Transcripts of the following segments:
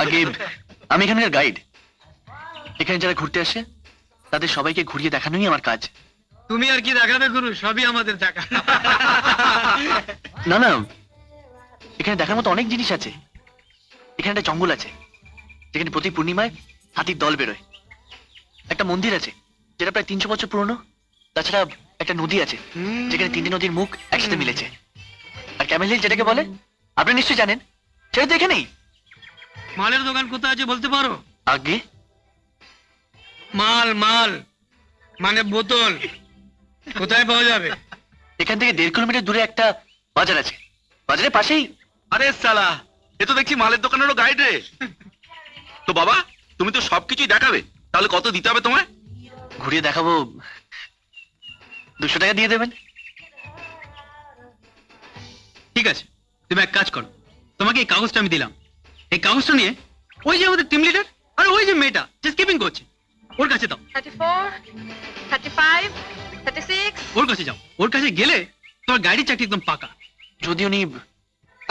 আগে আমি এখানকার গাইড। এখানে যারা ঘুরতে আসে তাদের সবাইকে ঘুরিয়ে দেখানোই আমার কাজ। তুমি আর কি দেখাবে গুরু, সবই আমাদের দেখা। না না, এখানে দেখার মতো অনেক জিনিস আছে। এখানে একটা জঙ্গল আছে যেখানে প্রতি পূর্ণিমায় হাতির দল বেরোয়। একটা মন্দির আছে যেটা প্রায় 300 বছর পুরনো। তাছাড়া একটা নদী আছে যেখানে 3টে নদীর মুখ একসাথে মিলেছে। আর ক্যামেল হিল যেটাকে বলে আপনি নিশ্চয়ই জানেন, সেটা তো এখানেই। মালের দোকান কোথায় আছে বলতে পারো? আগে মাল মাল মানে বোতল কোথায় পাওয়া যাবে? এখান থেকে 1.5 কিলোমিটার দূরে একটা বাজার আছে। বাজারের পাশেই। আরে সালা, এ তো দেখছি মালের দোকানেরও গাইড রে। তো বাবা, তুমি তো সবকিছুই দেখাবে, তাহলে কত দিতে হবে তোমায়? ঘুরিয়ে দেখাবো, 200 টাকা দিয়ে দেবেন। ঠিক আছে, তুমি এক কাজ করো, তোমাকে এই কাগজটা আমি দিলাম। এই কাগজটা নিয়ে ওই যে আমাদের টিম লিডার আর ওই যে মেয়েটা যে স্কিপিং করছে ওর কাছে দাও। 34, 35, 36. ওর কাছে যাও, ওর কাছে গেলে তোমার গাড়ির চাকরি একদম পাকা। যদি উনি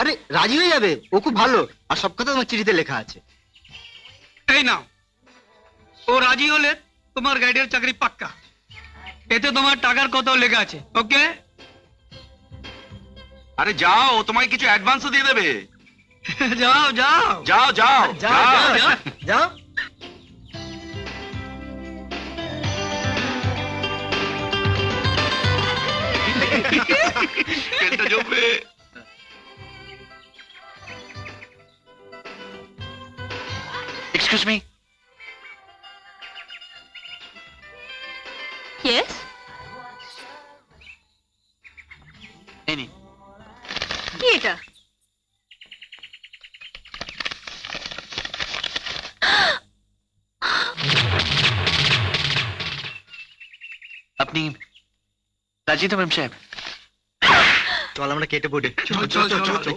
আরে রাজি হয়ে যাবে, ও খুব ভালো, আর সব কথা তোমার চিঠিতে লেখা আছে। এই নাও, ও রাজি হলে তোমার গাইডের চাকরি পাক্কা। এতে তোমার টাকার কথাও লেখা আছে। ওকে? আরে যাও, ও তোমায় কিছু অ্যাডভান্সও দিয়ে দেবে। যাও যাও যাও যাও যাও যাও। যাও যাও। ট্রেনটা জমবে। Excuse me, Yes. এই নিন। কি এটা? আপনি রাজি তো ম্যাম সাহেব? চল আমরা কেটে পড়ি। চল চল চল চল।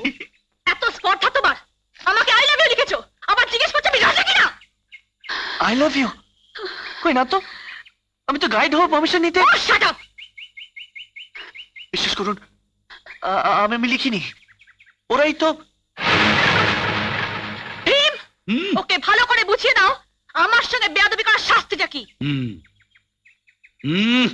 এত স্পর্ধা তোমার! আমাকে আই লাভ ইউ লিখেছো, আবার জিজ্ঞেস করছো আমি রাজি কিনা? I love you? কই না তো, আমি তো গাইড হব পারমিশন নিতে। Oh, shut up! বিশ্বাস করুন, আমি লিখিনি, ওরাই তো। ভীম, ওকে ভালো করে বুঝিয়ে দাও আমার সঙ্গে বেয়াদবি করার শাস্তিটা কি। হুম হুম।